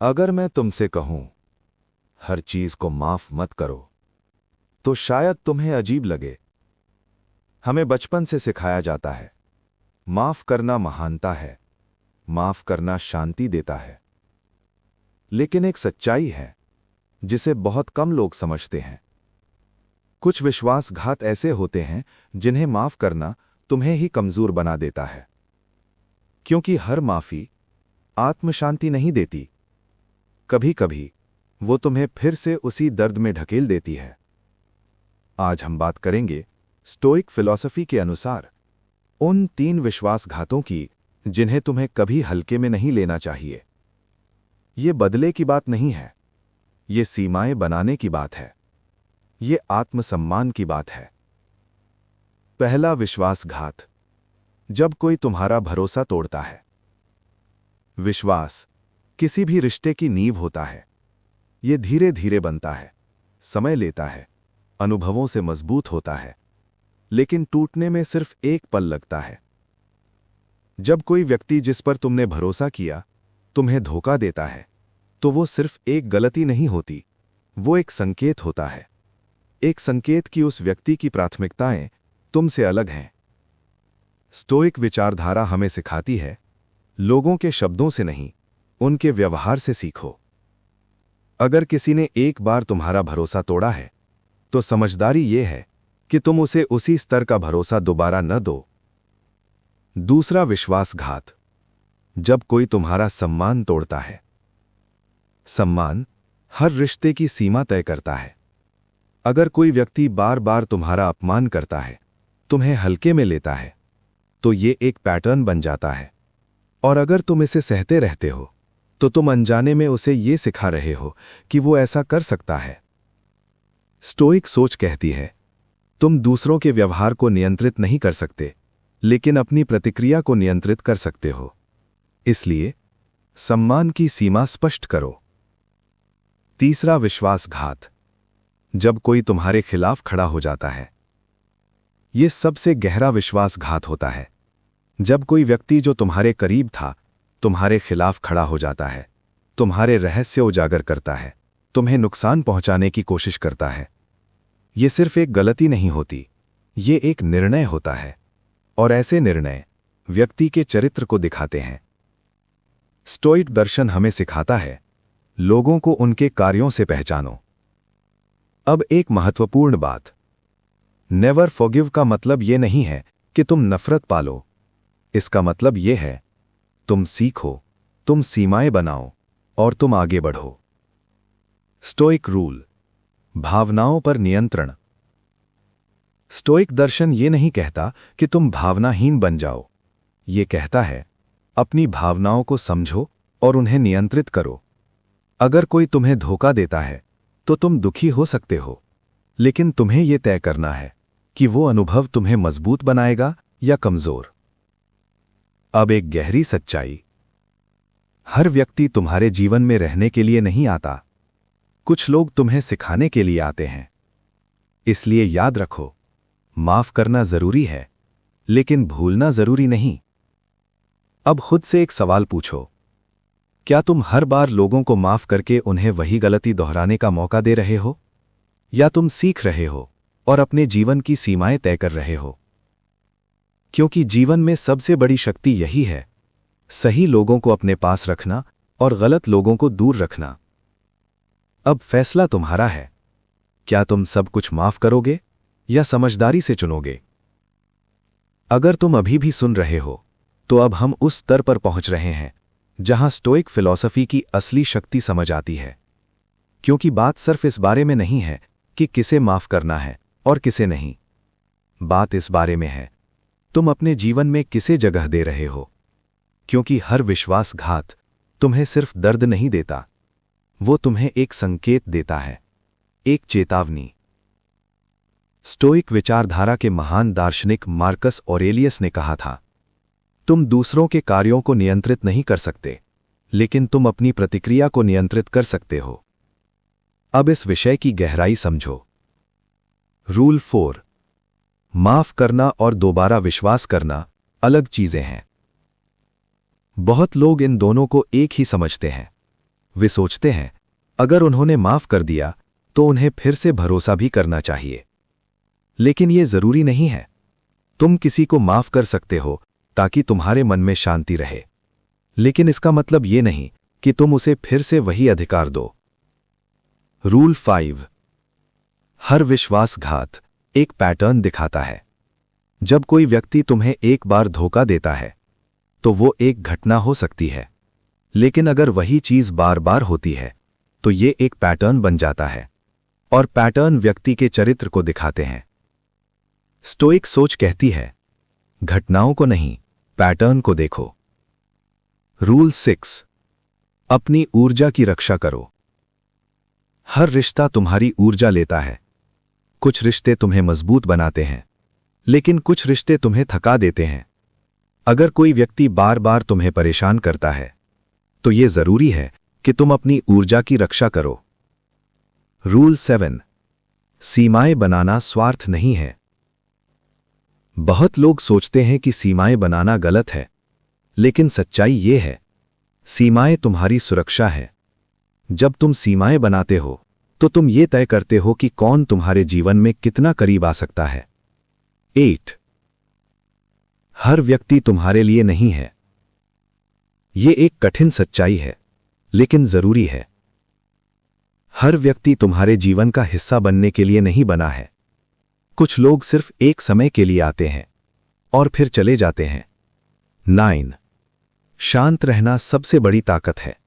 अगर मैं तुमसे कहूं हर चीज को माफ मत करो तो शायद तुम्हें अजीब लगे। हमें बचपन से सिखाया जाता है माफ करना महानता है, माफ करना शांति देता है। लेकिन एक सच्चाई है जिसे बहुत कम लोग समझते हैं। कुछ विश्वासघात ऐसे होते हैं जिन्हें माफ करना तुम्हें ही कमजोर बना देता है, क्योंकि हर माफी आत्मशांति नहीं देती। कभी कभी वो तुम्हें फिर से उसी दर्द में ढकेल देती है। आज हम बात करेंगे स्टोइक फिलॉसफी के अनुसार उन 3 विश्वासघातों की जिन्हें तुम्हें कभी हल्के में नहीं लेना चाहिए। ये बदले की बात नहीं है, ये सीमाएं बनाने की बात है, ये आत्मसम्मान की बात है। पहला विश्वासघात, जब कोई तुम्हारा भरोसा तोड़ता है। विश्वास किसी भी रिश्ते की नींव होता है। ये धीरे धीरे बनता है, समय लेता है, अनुभवों से मजबूत होता है, लेकिन टूटने में सिर्फ एक पल लगता है। जब कोई व्यक्ति जिस पर तुमने भरोसा किया तुम्हें धोखा देता है, तो वो सिर्फ एक गलती नहीं होती, वो एक संकेत होता है। एक संकेत कि उस व्यक्ति की प्राथमिकताएं तुमसे अलग हैं। स्टोइक विचारधारा हमें सिखाती है, लोगों के शब्दों से नहीं, उनके व्यवहार से सीखो। अगर किसी ने एक बार तुम्हारा भरोसा तोड़ा है, तो समझदारी ये है कि तुम उसे उसी स्तर का भरोसा दोबारा न दो। दूसरा विश्वासघात, जब कोई तुम्हारा सम्मान तोड़ता है। सम्मान हर रिश्ते की सीमा तय करता है। अगर कोई व्यक्ति बार बार तुम्हारा अपमान करता है, तुम्हें हल्के में लेता है, तो ये एक पैटर्न बन जाता है। और अगर तुम इसे सहते रहते हो, तो तुम अनजाने में उसे ये सिखा रहे हो कि वो ऐसा कर सकता है। स्टोइक सोच कहती है, तुम दूसरों के व्यवहार को नियंत्रित नहीं कर सकते, लेकिन अपनी प्रतिक्रिया को नियंत्रित कर सकते हो। इसलिए सम्मान की सीमा स्पष्ट करो। तीसरा विश्वासघात, जब कोई तुम्हारे खिलाफ खड़ा हो जाता है। यह सबसे गहरा विश्वासघात होता है। जब कोई व्यक्ति जो तुम्हारे करीब था तुम्हारे खिलाफ खड़ा हो जाता है, तुम्हारे रहस्य उजागर करता है, तुम्हें नुकसान पहुंचाने की कोशिश करता है। यह सिर्फ एक गलती नहीं होती, ये एक निर्णय होता है, और ऐसे निर्णय व्यक्ति के चरित्र को दिखाते हैं। स्टोइक दर्शन हमें सिखाता है, लोगों को उनके कार्यों से पहचानो। अब एक महत्वपूर्ण बात, नेवर फॉरगिव का मतलब यह नहीं है कि तुम नफरत पालो। इसका मतलब यह है, तुम सीखो, तुम सीमाएं बनाओ और तुम आगे बढ़ो। स्टोइक रूल, भावनाओं पर नियंत्रण। स्टोइक दर्शन ये नहीं कहता कि तुम भावनाहीन बन जाओ। ये कहता है, अपनी भावनाओं को समझो और उन्हें नियंत्रित करो। अगर कोई तुम्हें धोखा देता है, तो तुम दुखी हो सकते हो, लेकिन तुम्हें यह तय करना है कि वो अनुभव तुम्हें मजबूत बनाएगा या कमजोर। अब एक गहरी सच्चाई, हर व्यक्ति तुम्हारे जीवन में रहने के लिए नहीं आता। कुछ लोग तुम्हें सिखाने के लिए आते हैं। इसलिए याद रखो, माफ करना जरूरी है, लेकिन भूलना जरूरी नहीं। अब खुद से एक सवाल पूछो, क्या तुम हर बार लोगों को माफ करके उन्हें वही गलती दोहराने का मौका दे रहे हो, या तुम सीख रहे हो और अपने जीवन की सीमाएं तय कर रहे हो? क्योंकि जीवन में सबसे बड़ी शक्ति यही है, सही लोगों को अपने पास रखना और गलत लोगों को दूर रखना। अब फैसला तुम्हारा है, क्या तुम सब कुछ माफ करोगे या समझदारी से चुनोगे? अगर तुम अभी भी सुन रहे हो, तो अब हम उस स्तर पर पहुंच रहे हैं जहां स्टोइक फिलॉसफी की असली शक्ति समझ आती है। क्योंकि बात सिर्फ इस बारे में नहीं है कि किसे माफ करना है और किसे नहीं। बात इस बारे में है, तुम अपने जीवन में किसे जगह दे रहे हो। क्योंकि हर विश्वासघात तुम्हें सिर्फ दर्द नहीं देता, वो तुम्हें एक संकेत देता है, एक चेतावनी। स्टोइक विचारधारा के महान दार्शनिक मार्कस ऑरेलियस ने कहा था, तुम दूसरों के कार्यों को नियंत्रित नहीं कर सकते, लेकिन तुम अपनी प्रतिक्रिया को नियंत्रित कर सकते हो। अब इस विषय की गहराई समझो। रूल 4, माफ करना और दोबारा विश्वास करना अलग चीजें हैं। बहुत लोग इन दोनों को एक ही समझते हैं, वे सोचते हैं अगर उन्होंने माफ कर दिया तो उन्हें फिर से भरोसा भी करना चाहिए। लेकिन यह जरूरी नहीं है। तुम किसी को माफ कर सकते हो ताकि तुम्हारे मन में शांति रहे, लेकिन इसका मतलब यह नहीं कि तुम उसे फिर से वही अधिकार दो। रूल 5। हर विश्वासघात एक पैटर्न दिखाता है। जब कोई व्यक्ति तुम्हें एक बार धोखा देता है तो वो एक घटना हो सकती है, लेकिन अगर वही चीज बार बार होती है तो ये एक पैटर्न बन जाता है, और पैटर्न व्यक्ति के चरित्र को दिखाते हैं। स्टोइक सोच कहती है, घटनाओं को नहीं, पैटर्न को देखो। रूल 6। अपनी ऊर्जा की रक्षा करो। हर रिश्ता तुम्हारी ऊर्जा लेता है। कुछ रिश्ते तुम्हें मजबूत बनाते हैं, लेकिन कुछ रिश्ते तुम्हें थका देते हैं। अगर कोई व्यक्ति बार बार तुम्हें परेशान करता है तो यह जरूरी है कि तुम अपनी ऊर्जा की रक्षा करो। रूल 7। सीमाएं बनाना स्वार्थ नहीं है। बहुत लोग सोचते हैं कि सीमाएं बनाना गलत है, लेकिन सच्चाई यह है, सीमाएं तुम्हारी सुरक्षा है। जब तुम सीमाएं बनाते हो तो तुम ये तय करते हो कि कौन तुम्हारे जीवन में कितना करीब आ सकता है। 8। हर व्यक्ति तुम्हारे लिए नहीं है। ये एक कठिन सच्चाई है, लेकिन जरूरी है। हर व्यक्ति तुम्हारे जीवन का हिस्सा बनने के लिए नहीं बना है। कुछ लोग सिर्फ एक समय के लिए आते हैं और फिर चले जाते हैं। 9। शांत रहना सबसे बड़ी ताकत है।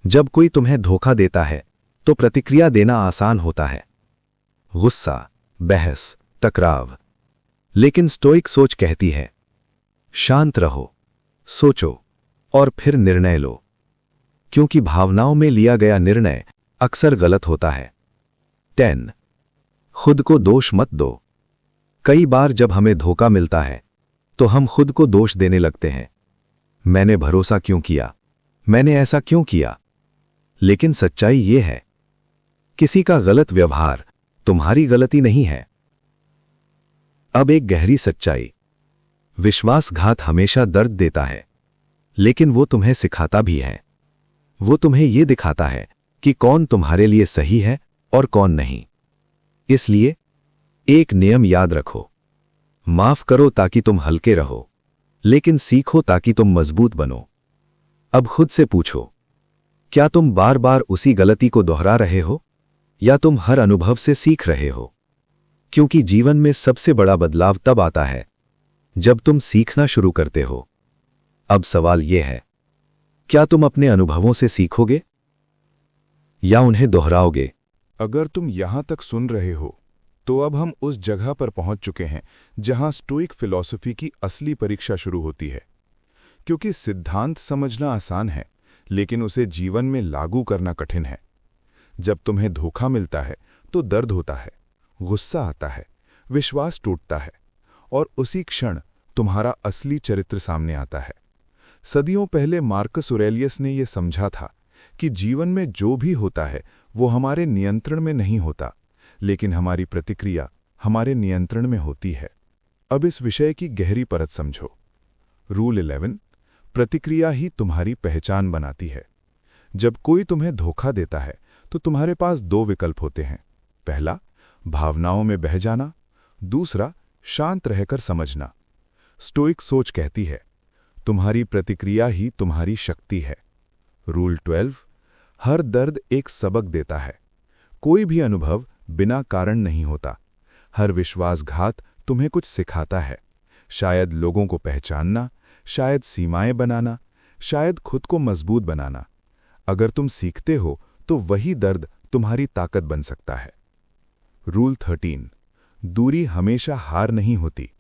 जब कोई तुम्हें धोखा देता है तो प्रतिक्रिया देना आसान होता है, गुस्सा, बहस, टकराव। लेकिन स्टोइक सोच कहती है, शांत रहो, सोचो और फिर निर्णय लो, क्योंकि भावनाओं में लिया गया निर्णय अक्सर गलत होता है। 10। खुद को दोष मत दो। कई बार जब हमें धोखा मिलता है तो हम खुद को दोष देने लगते हैं। मैंने भरोसा क्यों किया, मैंने ऐसा क्यों किया। लेकिन सच्चाई यह है, किसी का गलत व्यवहार तुम्हारी गलती नहीं है। अब एक गहरी सच्चाई, विश्वासघात हमेशा दर्द देता है, लेकिन वो तुम्हें सिखाता भी है। वो तुम्हें यह दिखाता है कि कौन तुम्हारे लिए सही है और कौन नहीं। इसलिए एक नियम याद रखो, माफ करो ताकि तुम हल्के रहो, लेकिन सीखो ताकि तुम मजबूत बनो। अब खुद से पूछो, क्या तुम बार बार उसी गलती को दोहरा रहे हो या तुम हर अनुभव से सीख रहे हो? क्योंकि जीवन में सबसे बड़ा बदलाव तब आता है जब तुम सीखना शुरू करते हो। अब सवाल यह है, क्या तुम अपने अनुभवों से सीखोगे या उन्हें दोहराओगे? अगर तुम यहां तक सुन रहे हो तो अब हम उस जगह पर पहुंच चुके हैं जहां स्टोइक फिलॉसफी की असली परीक्षा शुरू होती है। क्योंकि सिद्धांत समझना आसान है, लेकिन उसे जीवन में लागू करना कठिन है। जब तुम्हें धोखा मिलता है तो दर्द होता है, गुस्सा आता है, विश्वास टूटता है, और उसी क्षण तुम्हारा असली चरित्र सामने आता है। सदियों पहले मार्कस ऑरेलियस ने यह समझा था कि जीवन में जो भी होता है वो हमारे नियंत्रण में नहीं होता, लेकिन हमारी प्रतिक्रिया हमारे नियंत्रण में होती है। अब इस विषय की गहरी परत समझो। रूल 11। प्रतिक्रिया ही तुम्हारी पहचान बनाती है। जब कोई तुम्हें धोखा देता है तो तुम्हारे पास दो विकल्प होते हैं। पहला, भावनाओं में बह जाना। दूसरा, शांत रहकर समझना। स्टोइक सोच कहती है, तुम्हारी प्रतिक्रिया ही तुम्हारी शक्ति है। रूल 12। हर दर्द एक सबक देता है। कोई भी अनुभव बिना कारण नहीं होता। हर विश्वासघात तुम्हें कुछ सिखाता है। शायद लोगों को पहचानना, शायद सीमाएं बनाना, शायद खुद को मजबूत बनाना। अगर तुम सीखते हो तो वही दर्द तुम्हारी ताकत बन सकता है। रूल 13। दूरी हमेशा हार नहीं होती।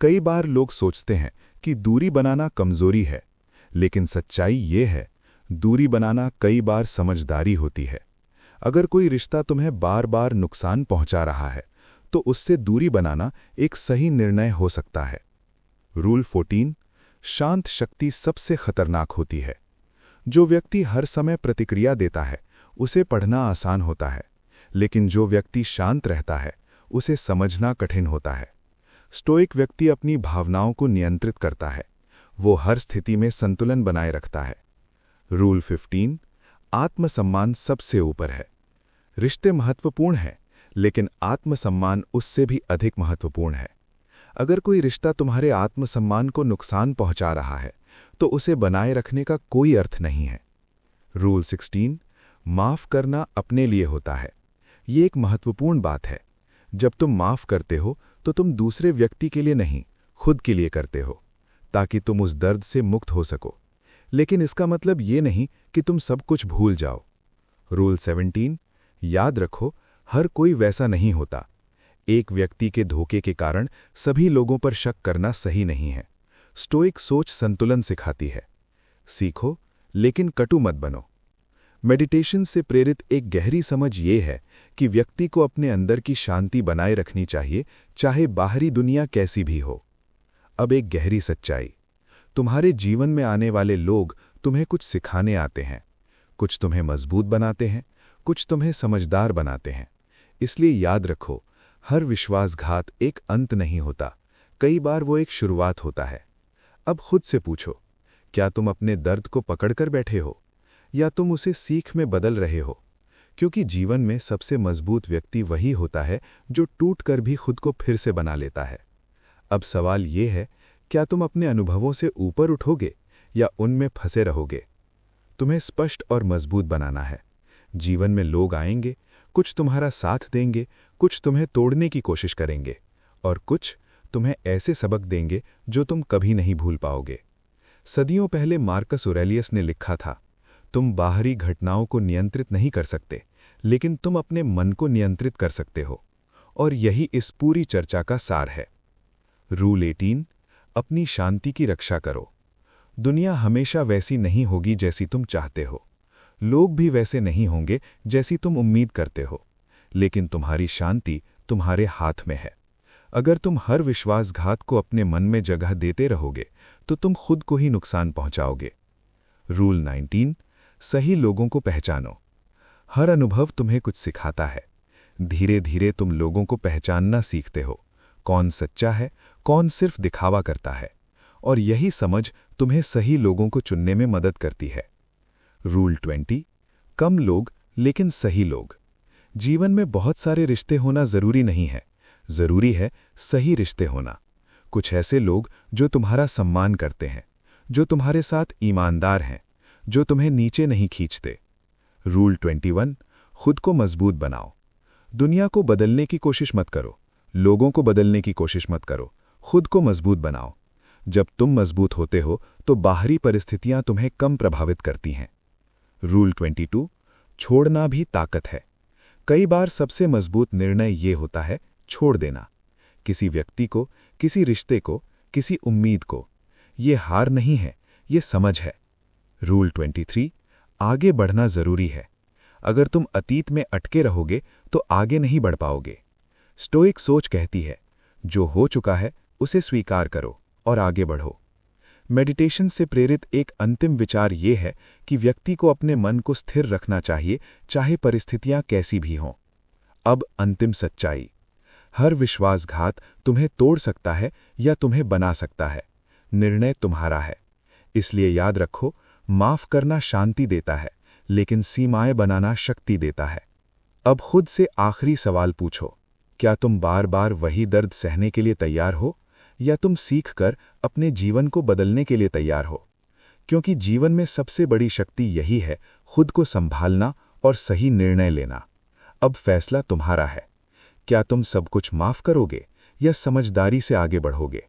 कई बार लोग सोचते हैं कि दूरी बनाना कमजोरी है, लेकिन सच्चाई ये है, दूरी बनाना कई बार समझदारी होती है। अगर कोई रिश्ता तुम्हें बार बार नुकसान पहुंचा रहा है तो उससे दूरी बनाना एक सही निर्णय हो सकता है। रूल 14। शांत शक्ति सबसे खतरनाक होती है। जो व्यक्ति हर समय प्रतिक्रिया देता है उसे पढ़ना आसान होता है, लेकिन जो व्यक्ति शांत रहता है उसे समझना कठिन होता है। स्टोइक व्यक्ति अपनी भावनाओं को नियंत्रित करता है। वो हर स्थिति में संतुलन बनाए रखता है। रूल 15। आत्मसम्मान सबसे ऊपर है। रिश्ते महत्वपूर्ण हैं, लेकिन आत्मसम्मान उससे भी अधिक महत्वपूर्ण है। अगर कोई रिश्ता तुम्हारे आत्मसम्मान को नुकसान पहुंचा रहा है, तो उसे बनाए रखने का कोई अर्थ नहीं है। रूल 16, माफ करना अपने लिए होता है। ये एक महत्वपूर्ण बात है। जब तुम माफ करते हो तो तुम दूसरे व्यक्ति के लिए नहीं, खुद के लिए करते हो, ताकि तुम उस दर्द से मुक्त हो सको। लेकिन इसका मतलब ये नहीं कि तुम सब कुछ भूल जाओ। रूल 17, याद रखो, हर कोई वैसा नहीं होता। एक व्यक्ति के धोखे के कारण सभी लोगों पर शक करना सही नहीं है। स्टोइक सोच संतुलन सिखाती है। सीखो, लेकिन कटु मत बनो। मेडिटेशन से प्रेरित एक गहरी समझ ये है कि व्यक्ति को अपने अंदर की शांति बनाए रखनी चाहिए, चाहे बाहरी दुनिया कैसी भी हो। अब एक गहरी सच्चाई, तुम्हारे जीवन में आने वाले लोग तुम्हें कुछ सिखाने आते हैं। कुछ तुम्हें मजबूत बनाते हैं, कुछ तुम्हें समझदार बनाते हैं। इसलिए याद रखो, हर विश्वासघात एक अंत नहीं होता, कई बार वो एक शुरुआत होता है। अब खुद से पूछो, क्या तुम अपने दर्द को पकड़कर बैठे हो, या तुम उसे सीख में बदल रहे हो? क्योंकि जीवन में सबसे मजबूत व्यक्ति वही होता है जो टूटकर भी खुद को फिर से बना लेता है। अब सवाल ये है, क्या तुम अपने अनुभवों से ऊपर उठोगे या उनमें फंसे रहोगे? तुम्हें स्पष्ट और मजबूत बनाना है। जीवन में लोग आएंगे, कुछ तुम्हारा साथ देंगे, कुछ तुम्हें तोड़ने की कोशिश करेंगे, और कुछ तुम्हें ऐसे सबक देंगे जो तुम कभी नहीं भूल पाओगे। सदियों पहले मार्कस ऑरेलियस ने लिखा था, तुम बाहरी घटनाओं को नियंत्रित नहीं कर सकते, लेकिन तुम अपने मन को नियंत्रित कर सकते हो। और यही इस पूरी चर्चा का सार है। रूल 18, अपनी शांति की रक्षा करो। दुनिया हमेशा वैसी नहीं होगी जैसी तुम चाहते हो। लोग भी वैसे नहीं होंगे जैसी तुम उम्मीद करते हो, लेकिन तुम्हारी शांति तुम्हारे हाथ में है। अगर तुम हर विश्वासघात को अपने मन में जगह देते रहोगे, तो तुम खुद को ही नुकसान पहुंचाओगे। रूल 19, सही लोगों को पहचानो। हर अनुभव तुम्हें कुछ सिखाता है। धीरे धीरे तुम लोगों को पहचानना सीखते हो, कौन सच्चा है, कौन सिर्फ दिखावा करता है, और यही समझ तुम्हें सही लोगों को चुनने में मदद करती है। रूल 20, कम लोग लेकिन सही लोग। जीवन में बहुत सारे रिश्ते होना जरूरी नहीं है, जरूरी है सही रिश्ते होना। कुछ ऐसे लोग जो तुम्हारा सम्मान करते हैं, जो तुम्हारे साथ ईमानदार हैं, जो तुम्हें नीचे नहीं खींचते। रूल 21, खुद को मजबूत बनाओ। दुनिया को बदलने की कोशिश मत करो, लोगों को बदलने की कोशिश मत करो, खुद को मजबूत बनाओ। जब तुम मजबूत होते हो तो बाहरी परिस्थितियां तुम्हें कम प्रभावित करती हैं। रूल 22, छोड़ना भी ताकत है। कई बार सबसे मजबूत निर्णय ये होता है छोड़ देना, किसी व्यक्ति को, किसी रिश्ते को, किसी उम्मीद को। ये हार नहीं है, ये समझ है। रूल 23, आगे बढ़ना जरूरी है। अगर तुम अतीत में अटके रहोगे तो आगे नहीं बढ़ पाओगे। स्टोइक सोच कहती है, जो हो चुका है उसे स्वीकार करो और आगे बढ़ो। मेडिटेशन से प्रेरित एक अंतिम विचार ये है कि व्यक्ति को अपने मन को स्थिर रखना चाहिए, चाहे परिस्थितियां कैसी भी हों। अब अंतिम सच्चाई, हर विश्वासघात तुम्हें तोड़ सकता है या तुम्हें बना सकता है। निर्णय तुम्हारा है। इसलिए याद रखो, माफ करना शांति देता है, लेकिन सीमाएं बनाना शक्ति देता है। अब खुद से आखिरी सवाल पूछो, क्या तुम बार बार वही दर्द सहने के लिए तैयार हो, या तुम सीखकर अपने जीवन को बदलने के लिए तैयार हो? क्योंकि जीवन में सबसे बड़ी शक्ति यही है, खुद को संभालना और सही निर्णय लेना। अब फैसला तुम्हारा है। क्या तुम सब कुछ माफ करोगे या समझदारी से आगे बढ़ोगे?